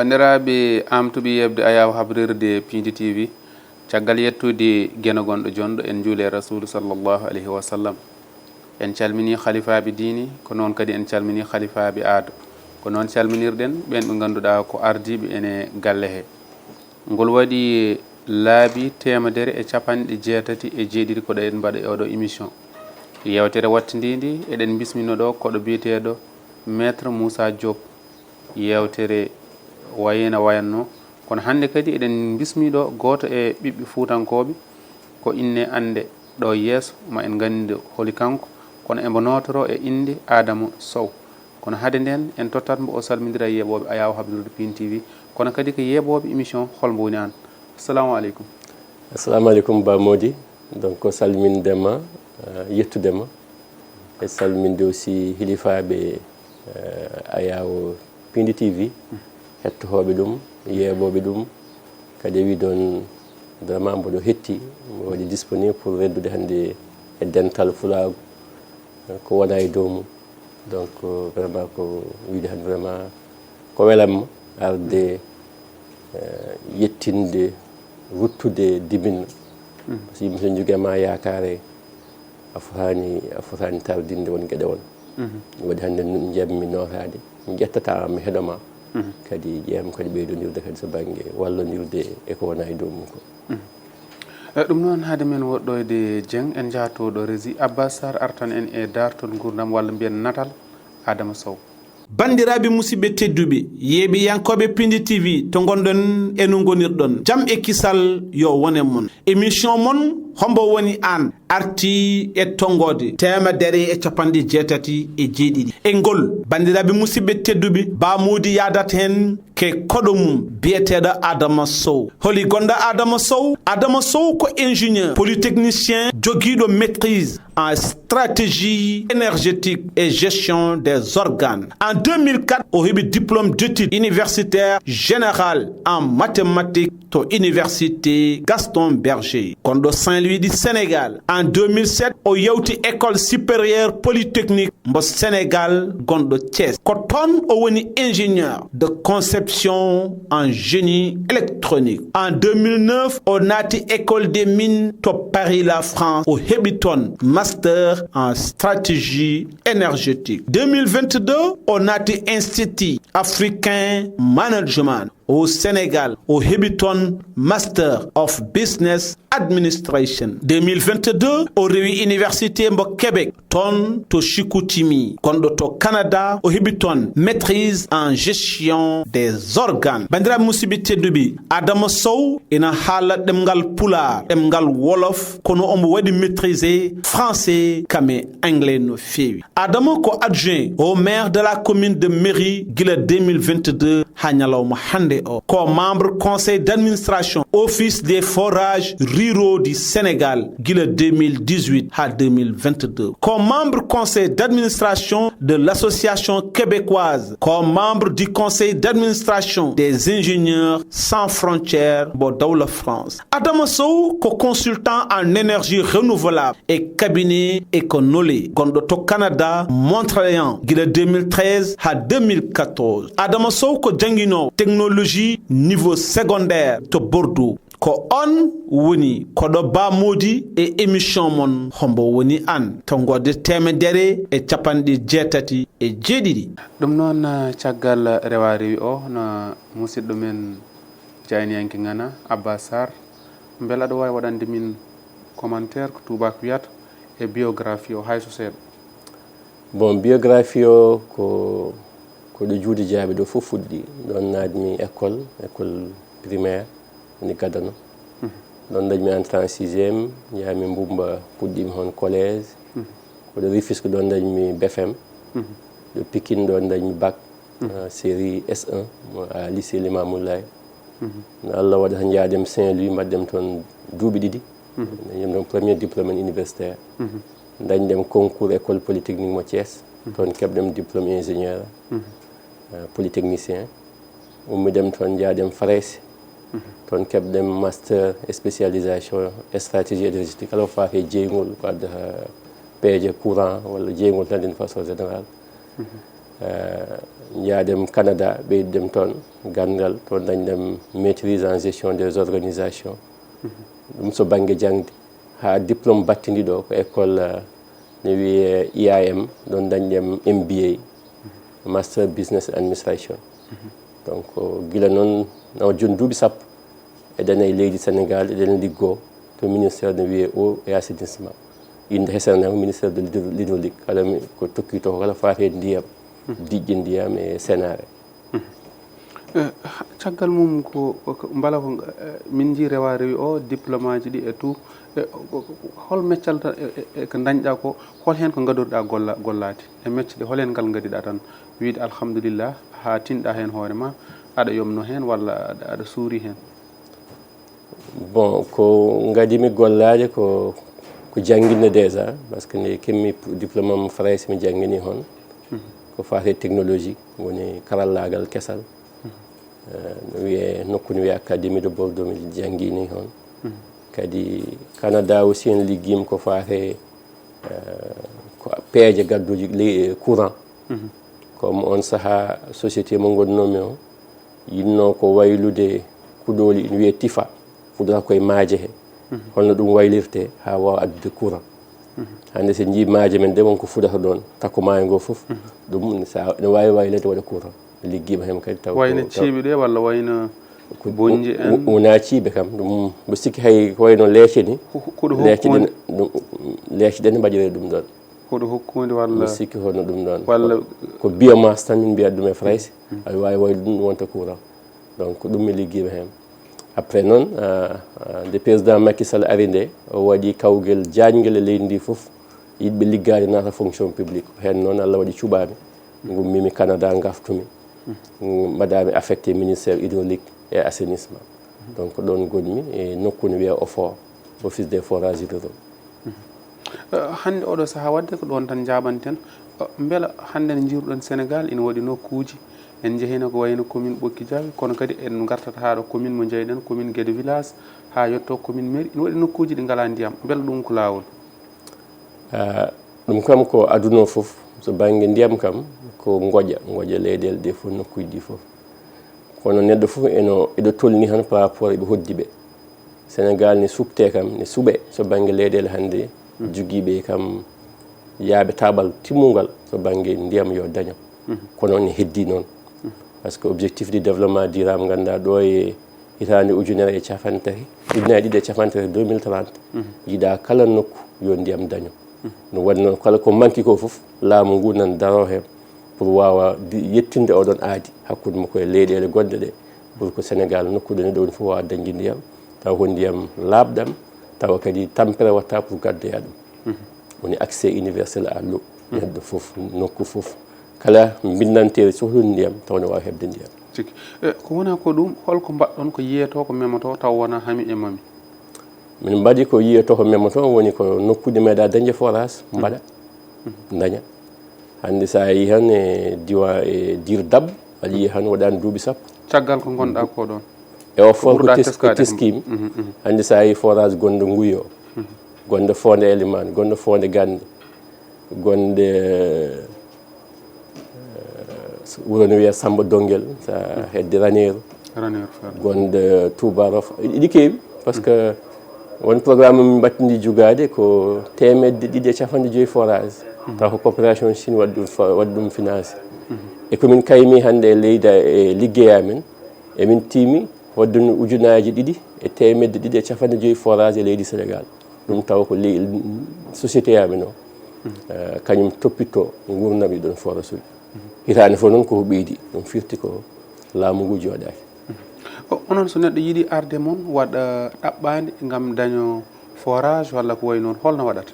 bandiraɓe amtuɓe yebde ayaw habrirde Pindi TV caggal yettude gueno gonɗo jonɗo en juule rasulu sallllahu alayhi wa sallam en calmini khalifaɓe diini ko noon kadi en calmini khalifaɓe aado ko noon calminirɗen ɓen ɓe ganduɗa ko ardiɓe ene galle he ngol waɗi laabi temedere e capanɗe jeetati e jeeɗiɗi koɗo en mbaɗa oɗo émission yewtere wattididi eɗen bismino ɗo koɗo biyeteɗo maître Moussa Diop yewtere wayina wayanno kono hande kadi eɗen bismiɗo goto e ɓiɓɓe fuutankoɓe ko inne ande ɗo yeeso ma en gandi holi kanko kono embo notoro e inde Adama Sow kono hade nden en tottatmo o salmodira yeeɓoɓe ayaw habdude Pindi TV kono kadi ko yeeɓoɓe émission holmo woni an. Assalamu aleykum. Assalamu aleykum Ba Mody donc ko salmindema yettudema e salminde aussi hilifaɓe ayaw Pindi TV hettotoɓe ɗum yeeɓoɓe ɗum kadi wi ɗon vraiment mboɗo hetti mo waɗi disponible pour reddude hannde e dental fulago ko wona e dow mum donc vraiment ko wiide hannde vraiment ko welamma arde yettinde ruttude dibinno par ce que yimɓe so joguema yakare a fotani tardinde won gueɗe won waɗi hannde jebmi notade mi ƴettata mi heɗoma kadi ƴeem kadi ɓeydodirde kadi so banggue wallodirde e ko wona e dow mum ko ɗum noon haade men woɗɗoyde Dieng en jahatoɗo rési Abbas Sarr artan en e dartol gurdam walla mbiyen natal Adama Sow. bandiraɓe musidɓe tedduɓe yeeɓiyankoɓe Pindi TV to gonɗon e no gonirɗon jaam e kisal yo wone mon émission mon hombo woni an arti e tongode temedere e capanɗe jeetati e jeeɗiɗi e ngol bandiraɓe musidɓe tedduɓe Ba Mody yadat hen ke koɗo mum biyeteɗo Adama Sow holi gonɗo Adama Sow ko ingénieur polytechnicien joguiɗo maîtrise en stratégie énergétique et gestion des organes. En 2004, au diplôme d'études universitaires générales en mathématiques to Université Gaston Berger. Kondo Saint-Louis du Sénégal. En 2007, au yewti école supérieure polytechnique mbo Sénégal gondo Thiès. Koton o woni ingénieur de conception en génie électronique. En 2009, au nati école des mines to Paris la France au Hebiton master en stratégie énergétique. 2022, au nati Institut africain management au Sénégal au Hebiton Master of Business Administration. 2022 au Réwi Université mbo Québec ton to Chicoutimi kondo to Canada au Hebiton maîtrise en gestion des organes. Bandira musidɓe tedduɓe Adama Sow ina haala ɗemgal pulaar ɗemgal wolof kono omo waɗi maîtriser français kame anglais no feewi. Adama ko adjoint au maire de la commune de Méry gila 2022 ha ñalawma hande ko membre conseil d'administration office des forages ruraux du Sénégal gila 2018 à 2022 comme membre conseil d'administration de l'association québécoise comme membre du conseil d'administration des ingénieurs sans frontières bo dawla France. Adama Sow ko consultant en énergie renouvelable et cabinet Econolé gondo to Canada Montréal gila 2013 à 2014. Adama Sow ko jangino technologie niveau secondaire to Bordeaux ko on woni koɗo Ba Mody e émission mon hombo woni an to godde temedere e capanɗe jeetati e jeeɗiɗi. ɗum noon caggal rewa rewi o no musidɗo men jayniyanke ngana Abbas Sarr beela aɗa wawi waɗande min commentaire ko tubak wiyata e biographie o hayso seeɗa. bon biographie o koɗo juude jaaɓe ɗo fof fuɗɗi ɗon naatmi école primaire woni Gadano ɗon dañmi entré en 6e jahami Mbumba puɗɗimi hon collège koɗo Rufisque ɗon dañmi BFM ɗo Pikine ɗon dañmi bac série S1 à lycée Limamoulaye no Allah waɗi tan jaadem Saint-Louis mbaɗɗem toon duuɓi ɗiɗi dañɗem ɗon premier diplôme universitaire dañɗem concours école polytechnique mo Thiès toon keɓɗem diplôme ingénieur polytechnicien ummidem toon jaadem Farès toon keɓɗem master et spécialisation et stratégie énergétique kala ko faati e jeygol ko addata peeje courant walla jeygol tan d'une façon générale jaadem Canada ɓeydidem toon gandal to dañɗem maîtrise en gestion des organisations ɗum so banggue jangde ha diplôme battidiɗo ko école ne wiye IAM ɗon dañɗem MBA master business administration donc gila noon nawa joni duuɓi sappo eɗen e leydi Sénégal eɗen liggo to ministére ne wiye eau et assainissement inde hesanama ministére de l'hydraulique kala ko tokki to kala fate ndiyam diƴƴe ndiyam e senare caggal mum ko mbala ko min ji rewa rewi o diplôme aji ɗi e tout hol meccal ko dañƴa ko hol hen ko gadorɗa gollade e mecce ɗe hol hen ngal gadiɗa tan wiide alhamdulillah ha tinɗa hen hoore ma aɗa yomno hen walla aɗa suuri hen. Bon ko gadimi gollade ko jangguinde déjà parce que nde kemmi diplôme am France mi jangguini hon ko fate technologie woni karallagal kesal no wiye nokku ne wiye académie de Bordeaux mi jangguini hon kadi Canada aussi en liggima ko fate ko peeje gadduji courant comme on saaha société mo gonnomi o yinno ko waylude kuɗoli ne wiye TIFA fuɗata koye maaje he holno ɗum waylirte ha wawa addude courant hande so jii maaje men de wonko fuɗata ɗon takko maayo ngo foof ɗum sa ne wawi waylede waɗa courant liggima hen kadi taw wayno ciiɓe ɗe walla wayno bonji en wona ciiɓe kam ɗum mbo sikki hay wayno leece ni leece ɗen mbaɗire ɗum ɗon huɗo hokkude walla sikki hono ɗum ɗon walla ko biomasse tan min mbiyat ɗum e France aɗa wawi wayde ɗum wonta courant donc ɗum mi liggima hen après noon nde président Macky Sall ari nde o waɗi kawguel jaajguel e leydi ndi foof yiɗɓe liggade naata fonction publique hen noon Allah waɗi cuɓami gummimi Canada gaftumi mbaɗami affecté ministére hydraulique et assainissement donc ɗon gonmi e nokku ne wiye OFOR office des forages hydreux hande oɗo saaha wadde ko ɗon tan jaɓanten beela hande ne jiruɗon Sénégal ina waɗi nokkuji en jeehino ko wayno commune Ɓokki Diawy kono kadi en gartata ha ɗo commune mo jeyɗen commune Guédé village ha yetto commune mairie ina waɗi nokkuji ɗi ngala ndiyam beela ɗum ko lawol ɗum kam ko aduna foof so banggue ndiyam kam ko gooƴa leyɗele ɗe foof nokkuji ɗi foof kono neɗɗo foof eɗo tolni han par rapport eɓe hoddi ɓe Sénégal ne supte kam ne suuɓe so banggue leyɗele hande joguiɓe kam yaaɓe taɓal timmugal so banggue ndiyam yo daño kono ne heddi noon par ce que objectif de développement durable ganduɗa ɗo e hitande ujunere e capantati ujunere ɗiɗi e capantati 2030 yiiɗa kala nokku yo ndiyam daño no waɗi noon kala ko manqui ko foof laamu ngu nan daro hen pour wawa yettinde oɗon aadi hakkude makko e leyɗele goɗɗe ɗe pour que Sénégal nokkuɗo ne ɗon fof wawa dañde ndiyam taw ko ndiyam labɗam tawa kadi tampere watta pour gaddoya ɗum woni accès universel à l'eau neɗɗo foof nokku foof kala bindantere sohlude ndiyam taw ne wawi hebde ndiyam cikki ko wona ko ɗum holko mbaɗɗon ko yiyeto ko memoto taw wona hami e mami min mbaɗi ko yiyeto ko memoto woni ko nokkude meeɗa dañde forage mbaɗa daña hande sa yi han e diwa e dir dab aɗa yiya han waɗani duuɓi sappo caggal ko gonɗa ko ɗon e o fort ko teskimi hande sa yi forage gonɗo Nguyo gonɗo Fonde Elimane gonɗo Fonde Gande gonɗe wuro no wiye Samba Donguel sa hedde Raneru gonɗo Touba Rof ɗiɗi keewi par ce que won programme min battidi jugade ko 1.250 forage taw ko coopération Chine waɗi ɗum financé e komin kaymi hande e leyda e liggeyamen emin tiimi wadduni ujunaji 2 e 1.250 forage e leydi Sénégal ɗum taw ko société yamen o kañum toppitto gurdam ɗiɗon forage uji hitande fof noon koko ɓeydi ɗum firti ko laamu ngu jooɗaki onon so neɗɗo yiiɗi arde moon waɗa ɗaɓɓade gam daño forage walla ko way noon holno waɗata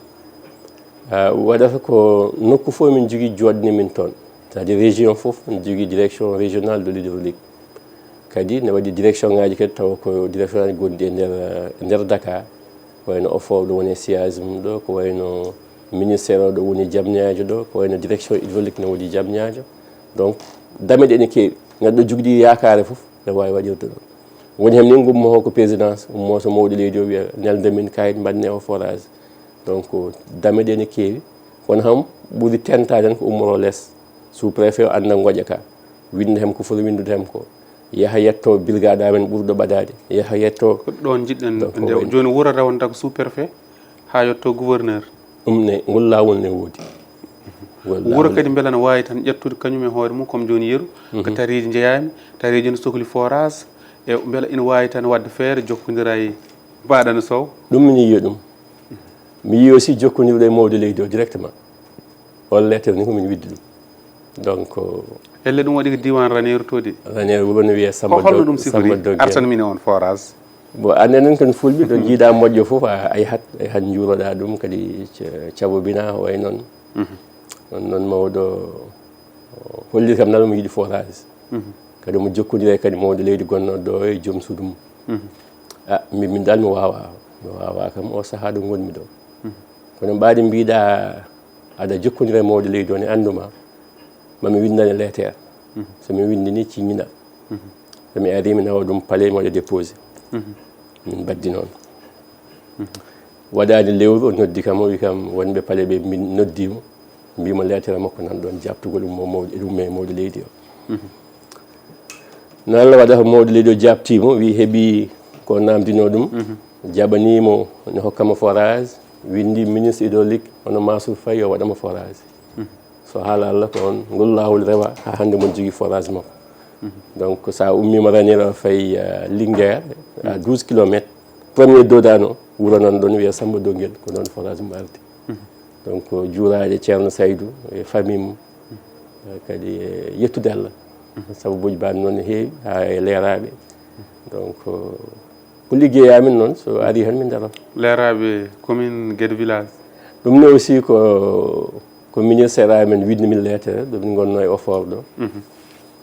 waɗata ko nokku fof min jogui joɗni min toon c'est à dire région fof ne jogui direction régionale de l'hydraulique kadi ne waɗi direction ngaji kadi tawa ko direction ngaji gonɗi e nder Dakar ko wayno OFOR ɗo woni siège mum ɗo ko wayno ministére o ɗo woni Diamniadio ɗo ko wayno direction hydraulique ne waɗi Diamniadio donc dame ɗe ne keewi neɗɗo jogui yakare foof ne wawi waɗirde ɗon woni hen ni gummo ko présidence ummo so mawɗo leydi o wiya nelde min kayit mbaɗne o forage donc dame ɗe ne keewi kono ham ɓuuri tentade tan ko ummoro less sous préfet o anda gooƴa ka winda hem ko foti windude hem ko yaha yetto brigade amen ɓurɗo ɓadade yaha yetto ko ɗon jiɗɗen nde joni wura rawonta ko sous préfet ha yetto gouverneur ɗum ne ngol lawol ne woodi wuro kadi beela ne wawi tan ƴettude kañum e hoore mum comme joni yeeru ko tariji jeeyami tariji ne sohli forage e beela ina wawi tan wadde feere jokkodira e mbaɗana sow ɗum min yiyo ɗum mi yi aussi jokkodirɗo e mawde leydi o directement on lettere ni komin widdi ɗum donc elle ɗum waɗi ko diwan raneru todi raneru wono wiye holno ɗum sifori artan min on forage bon annenen kon fulɓe ɗo jiiɗa moƴƴo foof a yayhat juuroɗa ɗum kadi cabobina way noon noon mawɗo holli kam nalmo yiiɗi forage kadi mo jokkodire kadi mawde leydi gonnoɗo ɗo e joom suudu mum min dal mi wawa kam o saaha ɗo gonmi ɗo kono mbaɗi mbiɗa aɗa jokkodire mawde leydi o ne anduma mami windane lettere somi windi ni ciññina somi ari mi nawa ɗum palais mi waɗa déposé min baddi noon waɗani lewru o noddi kam o wi kam wonɓe palais ɓe min noddimo mbimo lettere makko nan ɗon jabtugo ɗum e mawde leydi o no Allah waɗa ko mawde leydi o jabtimo wi heeɓi ko namdino ɗum jaɓanimo ne hokkama forage windi ministre hydraulique hono Mansour Faye yo waɗama forage so haala Allah ko on ngol lawol rewa ha hande mon jogui forage makko donc sa ummima ranira fayi Linguére à 12 kilomètres premier dodano wuro nan ɗon wiya Samba Donguel ko ɗon forage mum ardi donc juurade ceerno Saydou e famille mum kadi yettude Allah sababuji mbaɗi noon ne heewi ha e leeraɓe donc ko liggeyami noon so ari tan min darat leeraɓe commune Guédé village ɗum ne aussi ko ministére amen windi min lettere ɗo min gonno e offort ɗo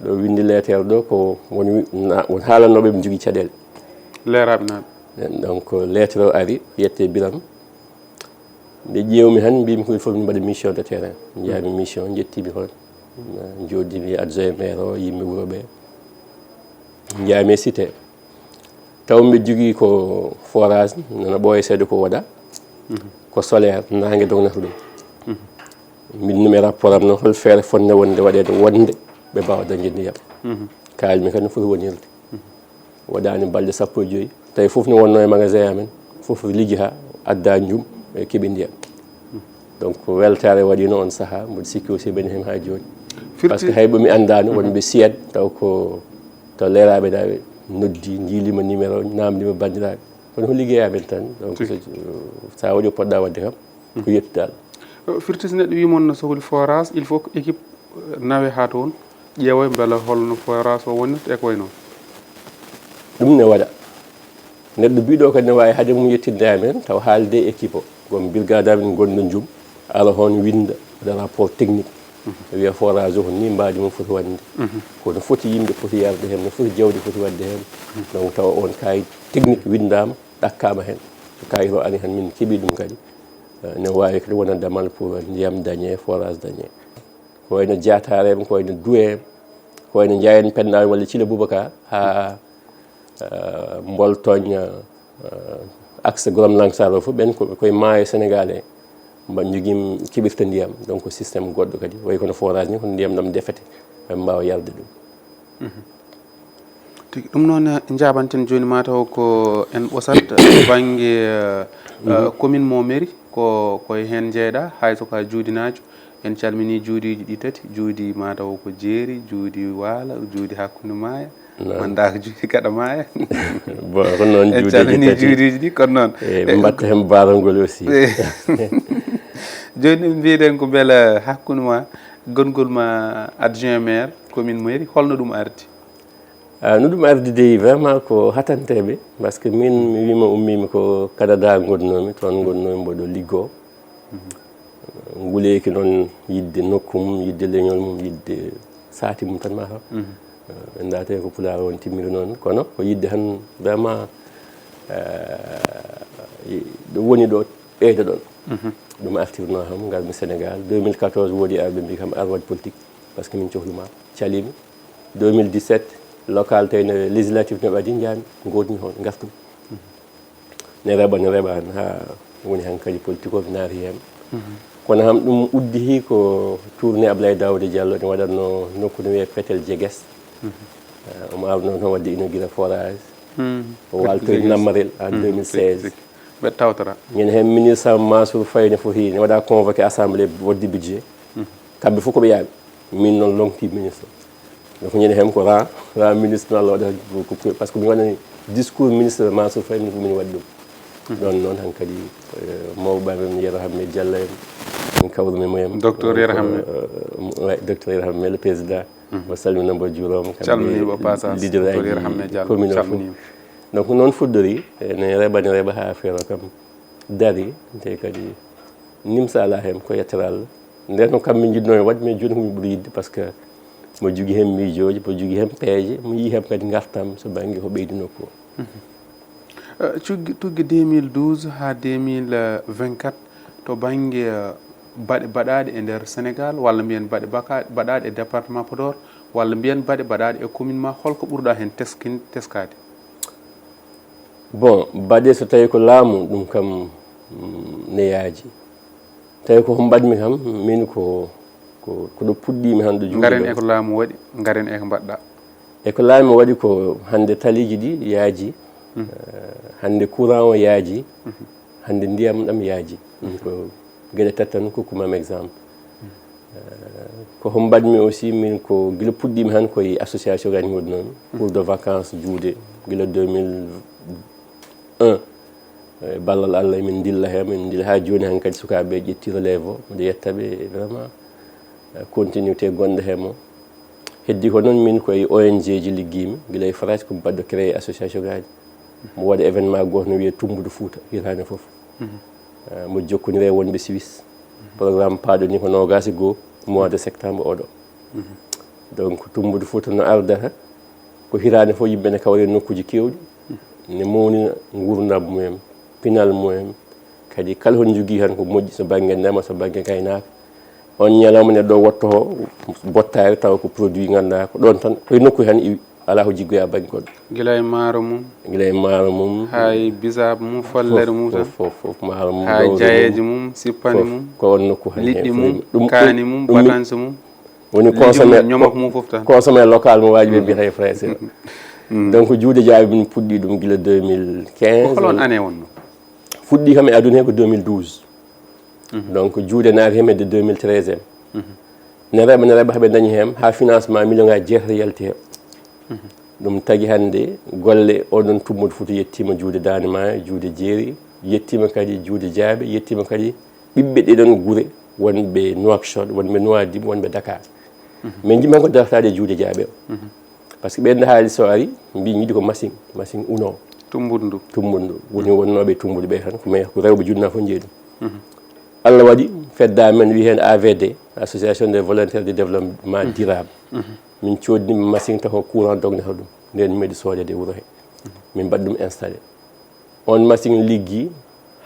ɗo windi lettere ɗo ko won haalanoɓe ɓe jogui caɗele leeraɓe naaɓe donc lettere o ari yette Biram nde ƴewmi han mbimi koye foof min mbaɗa mission de terrain jeyami mission jettimi toon jodimi adjoint maire o yimɓe wuuro ɓe jeyami e cité taw mbiɗa jogui ko forage nana ɓooya seeɗa ko waɗa ko solaire nangue dognata ɗum mbindumi rapport am noon hol feere fonde wonde waɗede wonde ɓe mbawa dañde ndiyam kalmi kadi no foti wonirde waɗani balɗe 15 tawi foof ne wonno e magasin amen foof liggi ha adda jum e keeɓi ndiyam donc weltare waɗino on saaha mboɗo sikki aussi ɓeni hen ha joni par ce que hay ɓomi andano wonɓe siyed taw taw leeraɓe daɓe noddi jiilima numéro namdima bandiraɓe kono ko liggeyamen tan donc sa waɗi ko poɗɗa wadde kam ko yettudal firti so neɗɗo wimon no sohli forage il faut que équipe nawe ha toon ƴeewoy beela holno forage o wonirta e ko way noon ɗum ne waɗa neɗɗo mbiɗo kadi ne wawi haade mum yettinde amen taw haalde équipe o gom brigade amen gonno jum ala hon winda waɗa rapport technique wiya forage o ko ni mbaadi mum foti wande kono foti yimɓe foti yarde hen no foti jawdi foti wadde hen donc tawa on kayit technique windama ɗakkama hen so kayit o ari han min keeɓi ɗum kadi ne wawi kadi wona damal pour ndiyam dañe forage dañe ko wayno Diatareme ko wayno Douye ko wayno Ndiayen Pendawi walla Thile Boubacar ha Mboltogne axe Gorom Langsar o fof ɓen koye maayo Sénégal e mba jogui keɓirta ndiyam donc systéme goɗɗo kadi way kono forage ni kono ndiyam ɗam defete ɓe mbawa yarde ɗum tigi ɗum noon jabanten joni mataw ko en ɓosat banggue commune mo mairie koye hen jeeyɗa hayso ka juudinajo en calmini juudiji ɗi tati juudi mataw ko Jeeri juudi Waala juudi hakkude Maaya manda ko juudi Gaɗa Maaya bon ko noon en calmini juudiji ɗi kono noon ɓe mbatta hen barangol aussi joni mbiɗen ko beela hakkude ma gongol ma adjoint maire commune mairie holno ɗum ardi no ɗum ardi de vraiment ko hatanteɓe par ce que min mi wima ummimi ko Canada gonnomi toon gonnomi mboɗo liggo nguleyki noon yidde nokku mum yidde leñol mum yidde saati mum tan mataw ɓe date ko Pulaar on timmiri noon kono ko yidde tan vraiment ɗo woni ɗo ɓeyda ɗon ɗum artirno kam garmi Sénégal 2014 woodi arɓe mbi kam ar waɗ politique par ce que min cohluma calimi 2017 local tawi no législatif no ɓaadi jaami godmi toon gartum ne reɓa han ha woni han kadi politique o naari hen kono ham ɗum uddihi ko tourné Ablaye Daouda Diallo ne waɗatno nokku no wiye Petel Diegues omo awno noon wadde inauguré forage o waltoy Namarel en 2016 ɓe tawtora ñande hen ministre Mansour Faye ne foti ne waɗa convoqué assemblée waddi budget kamɓe fof koɓe yaaɓe min noon longti ministre donc ñande hen ko ran ministre no Allah waɗa par ce que mi waɗani discours ministre Mansour Faye min komin waɗi ɗum ɗon noon han kadi mawɓe Yero Hammet Diallo en kawrumi moyem docteur Yero Hammet docteur Yero Hammet le président mo salminamo juuroma calminiɓe passage leader aji commune o fof donc noon fuɗɗori ne reeɓa ha affaire o kam dari te kadi nimsa ala hen ko yettere Allah nden no kamɓe jiɗno e wadde mais joni komin ɓuuri yidde par ce que mo jogui hen miijoji mo jogui hen peeje mo yii hen kadi gartam so banggue ko ɓeydi nokku o tuggi 2012 ha 2024 to banggue baɗe baɗaɗe e nder Sénégal walla mbiyen baɗe baɗaɗe e département Podor walla mbiyen baɗe baɗaɗe e commune ma holko ɓurɗa hen teskade bon baɗe so tawi ko laamu ɗum kam ne yaaji tawi ko mbaɗmi kam min koɗo puɗɗimi han ɗo juuɗe garen eko laamu waɗi garen eko mbaɗɗa eko laami waɗi ko hande taliji ɗi yaaji hande courant o yaaji hande ndiyam ɗam yaaji ɗum ko gueɗe tati tan kokkumam exemple ko mbaɗmi aussi min ko guila puɗɗimi han koye association gaji goɗi noon cours de vacances juuɗe guila 2001 ballal Allah min dilla hen min dilla ha joni han kadi sukaɓe ƴetti relève o mbiɗa yettaɓe vraiment continuité gonɗo hemo heddi ko noon min koye ONG ji ligguimi guila e France ko mbaɗɗo créé association gaji mo waɗa événement goto no wiye Tumbude Fouta hitande foof mo jokkodire wonɓe Suisse programme paaɗo ni ko nogasi goho mois de septembre oɗo donc Tumbude Fouta no ardata ko hitande foof yimɓe ne kawre nokkuji kewɗi ne mawnina gurdam mumen pinal mumen kadi kala hon jogui tan ko moƴƴi so banggue ndema so banggue gaynaka on ñalawma neɗɗo wotto bottare taw ko produit ganduɗa ko ɗon tan koye nokku tan iwi ala ko jiggoya banggue goɗɗo guila e maaro mum hay bisabe mum follere mum tan fof maaro mum ha jayeji mum sippani mum ko on nokku han liɗɗi mum kaani mum batanse mum woni ñomako mum fof tan consommé local mo waji ɓe mbiyata e français donc juuɗe jaabi min puɗɗi ɗum guila 2015 holon année wonno fuɗɗi kam e aduna he ko 2012 donc juuɗe naati hen de 2013 ne reeɓa haaɓe dañi hen ha financement million ngaji jeetati yalti hen ɗum tagui hande golle oɗon Tumbude Fouta yettima juuɗe Dande Maayo juuɗe Jeeri yettima kadi juuɗe Diaɓe yettima kadi ɓiɓɓe ɗeɗon guure wonɓe Nouakchott wonɓe Nouadhibou wonɓe Dakar mais jimman ko dartade juuɗe Diaɓe o par ce que ɓen haali so ari mbi jiiɗi ko machine uno Tumbude ndu woni wonnoɓe Tumbude ɓe tan mais ko rewɓe junna fof jeeyi ɗum Allah waɗi fedda men wi hen AVD association des volontaires de développement durable min coodnima machine taw ko courant dognata ɗum nden miɗi soodede wuuro he min mbaɗi ɗum installé on machine liggi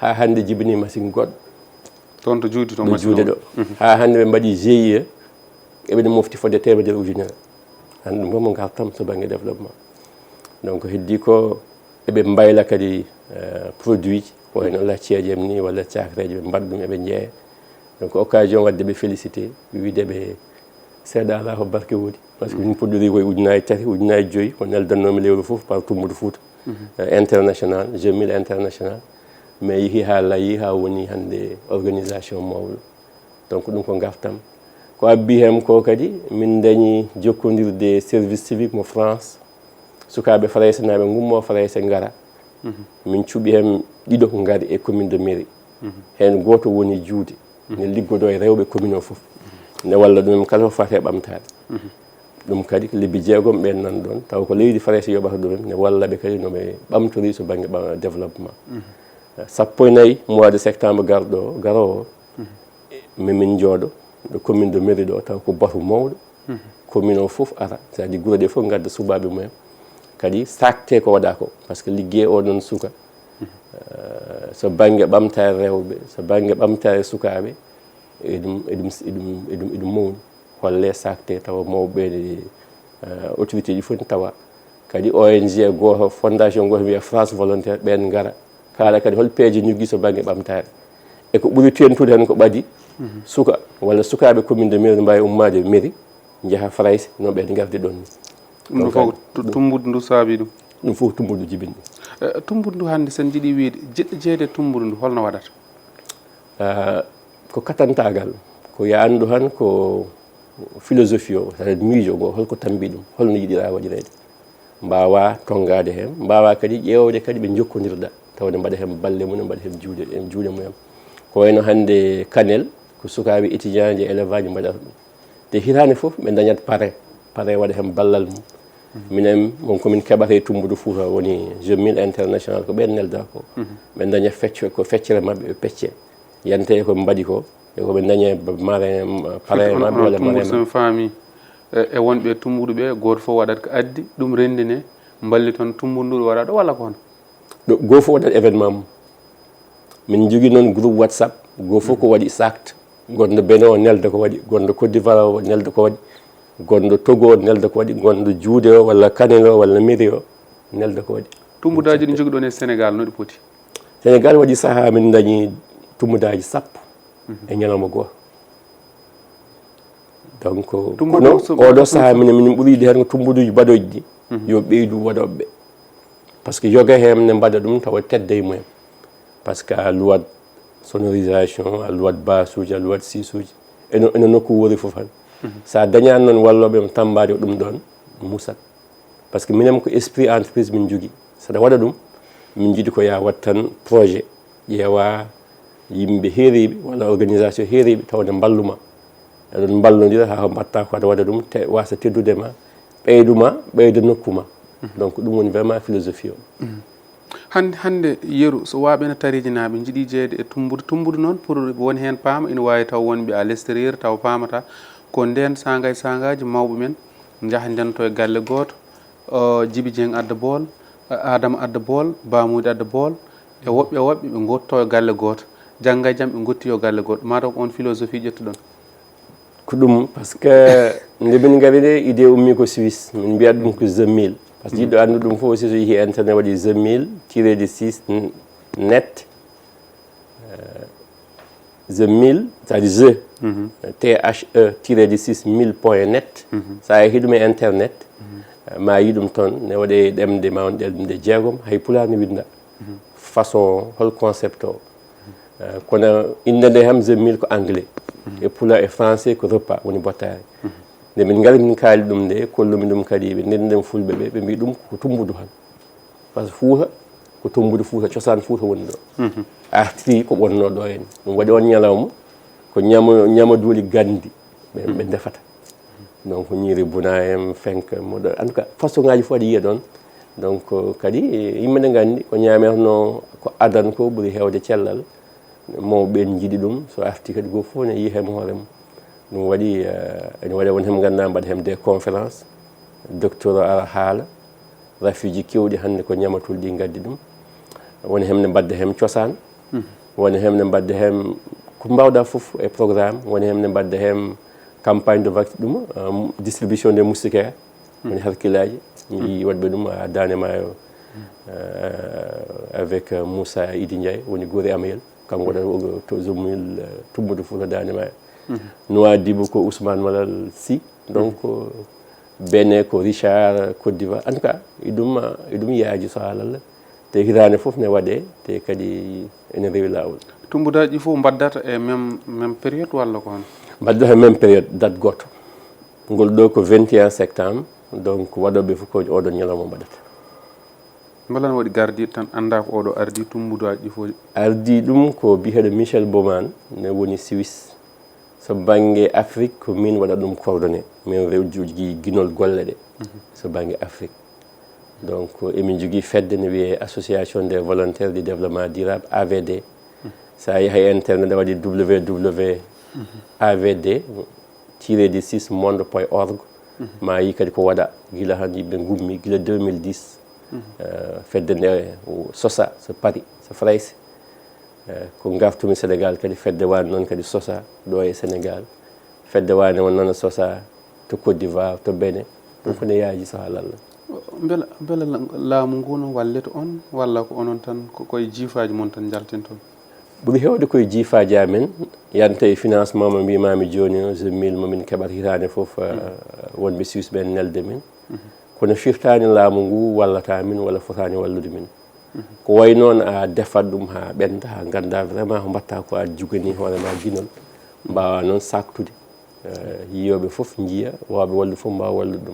ha hande jibini machine goɗɗo toon to juuɗe to juuɗe ɗo ha hande ɓe mbaɗi GIE eɓene mofti fodde temedere ujunere hande ɗum fof mo gartam so banggue développement donc heddi ko eɓe mbayla kadi produit ji ko wayno lacceje em ni walla cakreje ɓe mbaɗa ɗum eɓe jeeya donc occasion wadde ɓe félicité wideɓe seeɗa ala ko barke woodi par ce que min puɗɗori koye ujunaji tati ujunaji joyyi ko neldannomi lewru foof par Tumbude Fouta international Jemil international mais yeehi ha layyi ha woni hande organisation mawɗo donc ɗum ko gartam ko abbi hen ko kadi min dañi jokkodirde service civique mo France sukaɓe Frayse naɓe gummo Frayse gara min cuuɓi hen ɗiɗo ko gari e commune de mairie hen goto woni juude ne liggodo e rewɓe commune o foof ne walla ɗumen kala ko fate ɓamtade ɗum kadi ko lebbi jeegom ɓen nan ɗon taw ko leydi Frayse yoɓata ɗumen ne wallaɓe kadi noɓe ɓamtori so banggue développement sappo e nayyi mois de septembre garɗo garowo min jooɗo ɗo commune de mairie ɗo taw ko batu mawɗo commune o foof ara c'est à dire guure ɗe foof gadda subaɓe mumen kadi sakte ko waɗa ko par ce que ligguey oɗon suka so banggue ɓamtare rewɓe so banggue ɓamtare sukaɓe eɗum mawni holle sakte tawa mawɓe autorité ɗi fof ne tawa kadi ONG goto fondation goto wiye France volontaire ɓen gara kala kadi hol peeje jogui so banggue ɓamtare eko ɓuuri tentude hen ko ɓaadi suka walla sukaɓe commune de mairie mbawi ummade mairie jaaha frayse non ɓeyde gardi ɗon ni ɗum fof tumbudu ndu saabi ɗum ɗum fof tumbudu jibini ɗum tumbudu ndu hannde sen jiiɗi wiide jiɗɗo jeeyde tumbudu ndu holno waɗata ko katantagal ko ya andu han ko philosophie o c'est-à-dire miijo ngo holko tambi ɗum holno yiɗira waɗirede mbawa tongade hen mbawa kadi ƴewde kadi ɓe jokkodirɗa tawde mbaɗa hen balle mumen mbaɗa hen juuɗe mumen ko wayno hande Kanel ko sukaɓe étudiant je élevage mbaɗata ɗum te hitande foof ɓe dañat parrain waɗa hen ballal mum minen wonko min keɓata e tumbudu Fouta woni jeu mille international ko ɓen nelda ko ɓe daña ko feccere mabɓe ɓe pecce yante ko mbaɗi ko eko ɓe dañe parrain mabɓe walla tumbudu faami e wonɓe tumbudu ɓe goto fof waɗat ko addi ɗum rendine mballi toon tumbudu ndu waɗa ɗo walla ko hono goto fof waɗat événement mum min jogui noon groupe WhatsApp goto fof ko waɗi sacte gonɗo Benin o nelda ko waɗi gonɗo Côte d'Ivoire o nelda ko waɗi gonɗo Togo o nelda ko waɗi gonɗo Juude o walla Kanel o walla Miri o nelda ko waɗi tumbudaji ɗi jogui ɗon e Sénégal no ɗi poti Sénégal waɗi saaha min dañi tumbudaji sappo e ñalawma goto donc kono oɗo saaha min ɓuuri yiide hen ko tumbuduji baɗoji ɗi yo ɓeydu waɗoɓeɓe par ce que yoga hen ne mbaɗa ɗum tawa tedda e mumen par ce que a luwat sonorisation a luwat basse uji a luwat six uji eno nokku wori foof han sa dañani noon walloɓe tambade ɗum ɗon musat par ce que minen ko esprit entreprise min jogui saɗa waɗa ɗum min jiiɗi ko ya wat tan projet ƴeewa yimɓe heeriɓe walla organisation heeriɓe tawde mballuma eɗon ballodira ha mbatta ko aɗa waɗa ɗum wasa teddudema ɓeyduma ɓeyda nokkuma donc ɗum woni vraiment philosophie o hande yeru so waɓeno tarijinaɓe jiiɗi jeeyde e tumbudu noon pour woni hen paama ina wawi taw wonɓe à l'extérieur taw pamata ko nden sangaji mawɓe men jaaha ndento e galle goto Djiby Dieng adda bool Adama adda bool Bamoudy adda bool e woɓɓe ɓe gotto e galle goto jangga e jaam ɓe gotti yo galle goto mataw ko on philosophie ƴettuɗon ko ɗum par ce que nde min gari de idée ummi ko Suisse min mbiyat ɗum ko The Mill par ce que yiɗɗo andu ɗum fof aussi so yeehi internet waɗi The Mill -6 net The Mill c'est-à-dire THE-6 1000.net sa yeehi ɗum e internet ma yi ɗum toon ne waɗe ɗemde mawɗe ɗemde jeegom hay pulaar ne winda façon hol concept o kono inde nde ham The Mill ko anglais e pulaar e français ko repas woni bottari nde min ngari min kaali ɗum nde kollumi ɗum kadi ɓe ndenden fulɓe ɓe mbi ɗum ko tumbudu han par ce que Fouta ko tumbudu Fouta cosaan Fouta woni ɗo artiri ko ɓonno ɗo en ɗum waɗi on ñalawma ko ñamaduuli gandi ɓe ndefata donc ñiiri buna en fenk moɗo en tout cas façon ngaji fof aɗa yiya ɗon donc kadi yimɓe nde gandi ko ñametno ko adan ko ɓuuri hewde cellal mawɓe jiiɗi ɗum so arti kadi goto fof ne yiiya hen hoore mum ɗum waɗi ene waɗa won hem ganduɗa mbaɗa hem des conférence docteur ara haala rafiji kewɗi hannde ko ñamatol ɗi gaddi ɗum woni hemne mbadda hem cosaan woni hemne mbadda hem ko mbawɗa fof e programme woni hemne mbadda hem campagne de vaccin ɗum distribution des moustiquaires woni harkillaji mi waɗɓe ɗum a Dane Maayo avec Moussa Idi Ndiaye woni Gori Amayel kanko waɗa to Zumil tumbudu Fouta Dane Maayo Nouadhibou ko Ousmane Malal Sy donc Bénin ko Richard Côte d'Ivoire en tout cas iɗum yaaji so haalalla te hitande fof ne waɗe te kadi ene rewi lawol tumbudaji fof mbaddata e même période walla ko hono mbaddata même période date goto ngol ɗo ko 21 septembre donc waɗoɓe fof ko oɗon ñalawma mbaɗata mbalan waɗi gardiɗo tan anda ko oɗo ardi tumbudaji fof ardi ɗum ko biyeɗo Michel Boman ne woni Suisse so banggue Afrique ko min waɗa ɗum coordonné min rewjuji guinol golle ɗe so banggue Afrique donc emin jogui fedde ne wiye association des volontaires du développement durable AVD sa yahay internet waɗi www.avd-6monde.org ma yi kadi ko waɗa guila han yimɓe gummi guila 2010 fedde nde sosa so paari so frayse ko gartumi Sénégal kadi fedde wani noon kadi sosa ɗo e Sénégal fedde wani on noon sosa to Côte d'Ivoire to Bénin ɗum ko ne yaaji so haalalla beela laamu ngu no wallita on walla ko onon tan koye jiifaji mon tan jaltinton ɓuri hewde koye jiifaji amen yanta e financement mo mbimami joni je mille momin keɓat hitande foof wonɓe Suisse ɓen nelde min kono firtani laamu ngu wallata min walla fotani wallude min ko way noon a defat ɗum ha ɓenda ha ganda vraiment ko mbatta ko a jugani hoorema guinol mbawa noon saktude yiyoɓe foof jiiya wawɓe wallude foof mbawa wallude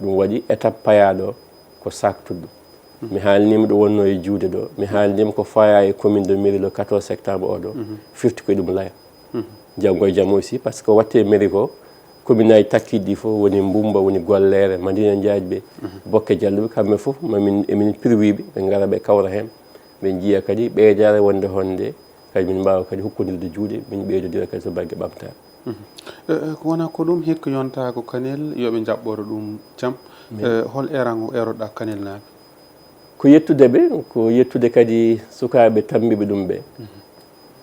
ɗum waɗi étape payaɗo ko saktude ɗum mi haalnima ɗo wonno e juude ɗo mi haalnima ko faya e commune de mairie le 14 septembre oɗo firti koye ɗum laya janggo e jaam aussi par ce que watte mairie ko commune aji takkiɗi ɗi fof woni Mbumba woni Gollere Madina Diadji ɓe Bokke Dialluɓe kamɓe fof emin pirwiɓe ɓe gara ɓe kawra hen ɓe jiiya kadi ɓeydare wonde honde kadi min mbawa kadi hokkodirde juuɗe min ɓeydodira kadi to banggue ɓamtare wona ko ɗum hikka yonta ko Kanel yoɓe jaɓɓoro ɗum jaam hol eran o eroɗa Kanel naaɓe ko yettude ɓe ko yettude kadi sukaɓe tambiɓe ɗum ɓe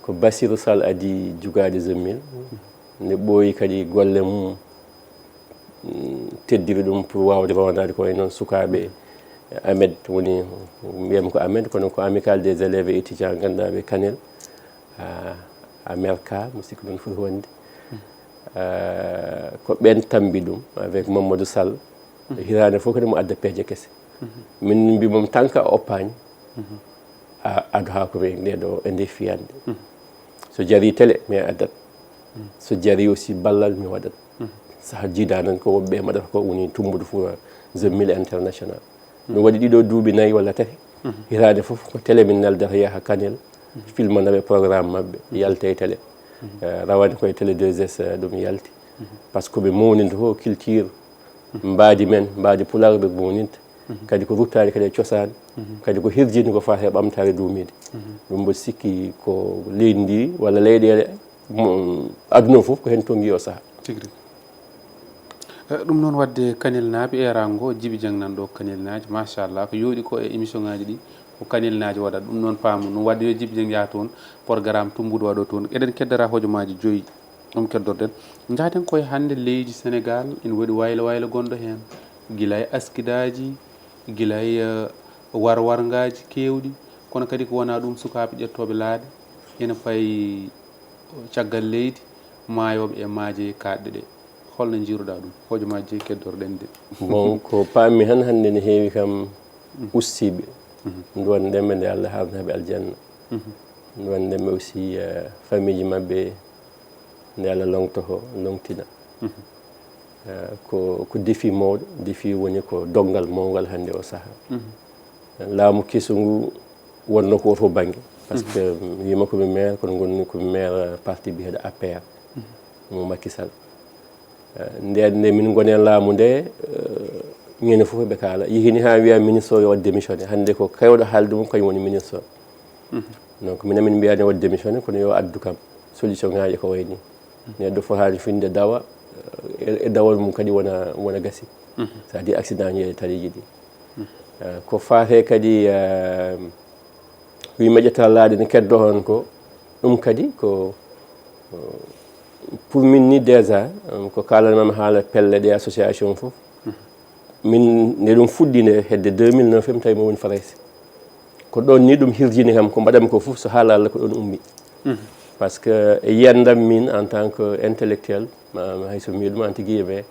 ko Bassirou Sall adi jugade Zemmil nde ɓooyi kadi golle mum teddiri ɗum pour wawde rewandade ko way noon sukaɓe Amed woni mbiyami ko Amed kono ko amical des élèves et étudiants ganduɗaɓe Kanel a Merka musidɗo ɗon foti wonde ko ɓen tambi ɗum avec Mamadou Sall hitande fof kadi mo adda peeje kese min mbimam tant que a oppani a adu ha ko ndeɗo e nde fiyande so jari télé mi addat so jari aussi ballal mi waɗat saaha jiidanan ko woɓɓe maɗata ko woni tumbude fo Zemmil international ɗum waɗi ɗiɗo duuɓi 4 walla 3 hitande foof ko télé min neldata yaha Kanel filmanaɓe programme mabɓe yalta e télé rawani koye télé 2S ɗum yalti par ce que ɓe mawninta ko culture mbaadi men mbaadi pulaar ɓe mawninta kadi ko ruttade kadi e cosaan kadi ko hirjinde ko fate ɓamtare duumide ɗum mboɗo sikki ko leydi ndi walla leyɗele aduna fof ko hen tongi o saaha tigui ɗum noon wadde Kanel naaɓe erango Djiby Dieng nanɗo Kanel naji machallah ko yooɗi ko e émission ngaji ɗi ko Kanel naji waɗat ɗum noon paamu ɗum wadde yo Djiby Dieng yaha toon programme tumbuɗo waɗo toon eɗen keddora hojomaji joyyi ɗum keddorɗen jaaten koye hande leydi Sénégal ina waɗi waylo waylo gonɗo hen guila e askidaji guila e warwargaji kewɗi kono kadi ko wona ɗum sukaɓe ƴettoɓe laaɗe ene payi caggal leydi maayoɓe e maaje kaɗɗe ɗe holno jiiruɗa ɗum hojomaji joyyi keddorɗen de bon ko paami han hande ne heewi kam ustiɓe duwanɗenɓe nde Allah harnaɓe aljanna duwanɗenɓe aussi famille ji mabɓe nde Allah longtina ko défi mawɗo défi woni ko doggal mawgal hande o saaha laamu keso ngu wonno ko oto banggue par ce que wima komi maire kono gonmi komi maire parti biyeɗo APR mo Macky Sall nde min goni e laamu nde ñande fof ɓe kaala yihini ha wiya ministre o yo waɗ démissionné hande ko kewɗo haalde mum kañum woni ministre o donc minen min mbiyani waɗ démissionné kono yo addu kam solution ngaji ko wayni neɗɗo fotani finde dawa e dawol mum kadi wona gasi c'est à dire accident ji e taliji ɗi ko fate kadi wima ƴetta laaɗe ne keddo on ko ɗum kadi ko pour min ni déjà ko kalanmam haala pelle ɗe association fof min nde ɗum fuɗɗi nde hedde 2009 mi tawi mo woni Faraysi ko ɗon ni ɗum hirjini kam ko mbaɗami ko fof so haala Allah ko ɗon ummi par ce que e yiyandam min en tant que intellectuel hayso mi ɗum en tigui me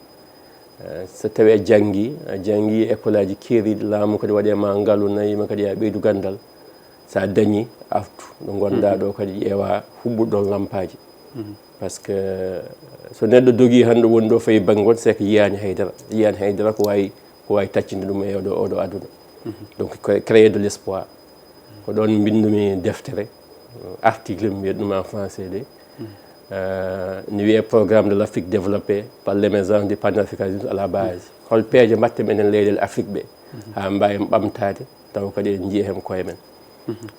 so tawi a janggi école aji keeriɗi laamu kadi waɗe ma ngaalu nayima kadi ya ɓeydu gandal sa dañi artu ɗo gonɗa ɗo kadi ƴeewa huɓɓuɗɗon lampaji par ce que so neɗɗo dogui hande woni ɗo fayi banggue c'est que yiyani haydara ko wawi taccinde ɗum e oɗo aduna donc créer de l'espoir ko ɗon bindumi deftere article mi wiyata ɗum en français de ne wiye programme de l'Afrique développée par l'émergence du panafricanisme à la base hol peeje mbatten enen leyɗele Afrique ɓe ha mbawi ɓamtade taw kadi en jiiya hen koye men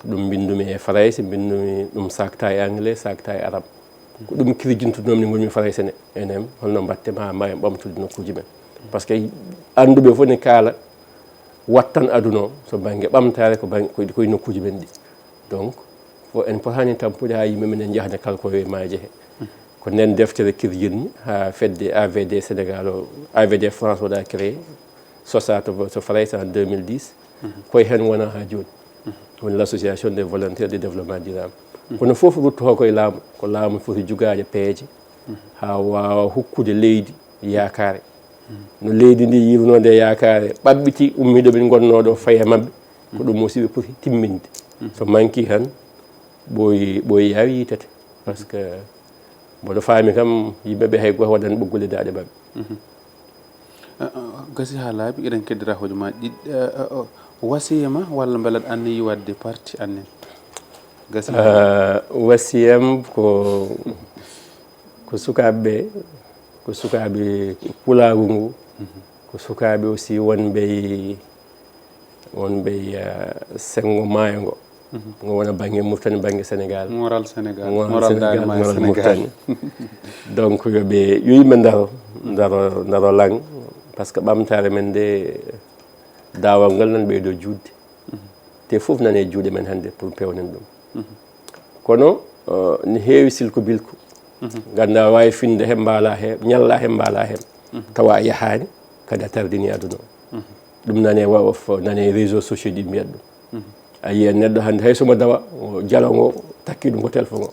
ɗum bindumi e Faraysi bindumi ɗum sakta e anglais sakta e arabe ko ɗum kirjintuɗomi ni gonmi Faraysi enen holno mbatten ha mbawi ɓamtude nokkuji men par ce que anduɓe fof ne kaala wattan aduna o so banggue ɓamtare koye nokkuji men ɗi donc en potani tampude ha yimɓe menen jahde kala ko wewi ma jeehe ko nden deftere kirjinmi ha fedde AVD Sénégal o AVD France waɗa créé sosa to Faraysi en 2010 koye hen wona ha joni woni l'association des volontaires de développement durable kono fof rutto koye laamu ko laamu foti jugaade peeje ha wawa hokkude leydi yakare no leydi ndi yirnode yakare ɓaɓɓiti ummiɗo ɓe gonnoɗo faye mabɓe ko ɗum aussi ɓe poti timminde so manqui tan ɓooyi yawi yitete par ce que mboɗo faami kam yimɓeɓe hay goto waɗan ɓoggole daaɗe mabɓe gasi ha laaɓi eɗen keddira hojomaji ɗiɗi wasiya ma walla beele aɗa anniyi wadde parti annen gasi wasiyam ko sukaɓeɓe ko sukaɓe pulagu ngu ko sukaɓe aussi wonɓe sengo maayo ngo ngo wona banggue Mauritanie banggue Sénégal moral Sénégal Mauritanie donc yoɓe yo yimɓe daro lang par ce que ɓamtare men nde dawal ngal nan ɓeydo juutde te fof nane juuɗe men hannde pour pewnen ɗum kono ne heewi silko bilko ganda wawi finde he mbaala he ñalla he mbaala hen tawa yahani kadi a tardini aduna o ɗum nane nane réseau sociaux ɗi mbiyat ɗum a yiya neɗɗo hannde hay somo dawa jalon o takki ɗum ko téléphone o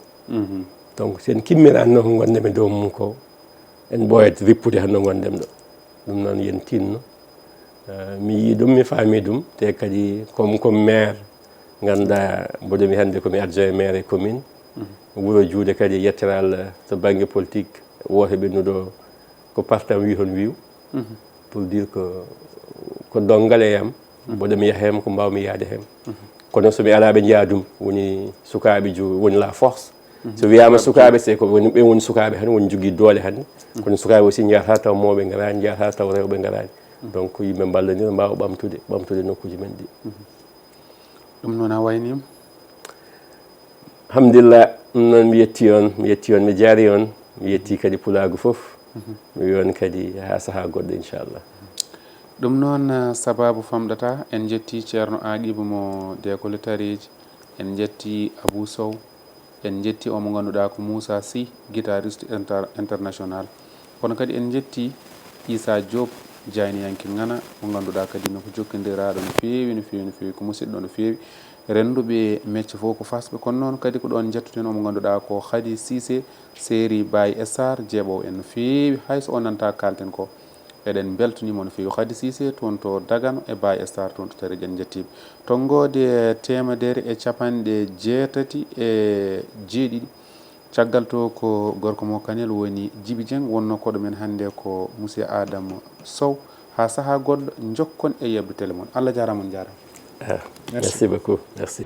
donc sen kimmiranno ko gondemi dow mum ko en ɓooyat rippude hanno gondem ɗo ɗum noon yen tinno mi yii ɗum mi faami ɗum te kadi comme maire ganda mboɗomi hannde komi adjoint maire e commune wuro juuɗe kadi yetteral to banggue politique woto ɓennuɗo ko partam wi toon wiiw pour dire ko dongal e yam mboɗomi yaha hem ko mbawmi yaade hem kono somi alaɓe jaadum woni sukaɓe woni la force so wiyama sukaɓe c'est ko ɓe woni sukaɓe han woni jogui doole hannde kono sukaɓe aussi jahata taw mawɓe garani jahata taw rewɓe garani donc yimɓe ballodira mbawa ɓamtude nokkuji men ɗi ɗum noon a waynima alhamdulillah ɗum noon mi yetti on mi jaari on mi yetti kadi pulagu foof mi wi on kadi ha saaha goɗɗo inchallah ɗum noon sababu famɗata en jetti ceerno Aqibu mo Décolle Tareji en jetti Abou Sow en jetti omo ganduɗa ko Moussa Sy guitariste international kono kadi en jetti Issa Diop jayniyanke ngana mo ganduɗa kadi noko jokkodiraɗo no fewi ko musidɗo no fewi renduɓe mecce fof ko fasɓe kono noon kadi ko ɗon jettuten omo ganduɗa ko Khady Cissé série Baye Sr jeeɓowo en no fewi hayso o nanta kalten ko eɗen beltanimo no fewi Khady Cissé toon to Dagano e Baye Sr toon to Tareji en jettiɓe tonggode temedere e capanɗe jeetati e jeeɗiɗi caggal to ko gorko mo Kanel woni Djiby Dieng wonno koɗo men hannde ko monsieur Adama Sow ha saaha goɗɗo jokkon e yebdu télé moon Allah jarama on jarama merci beaucoup merci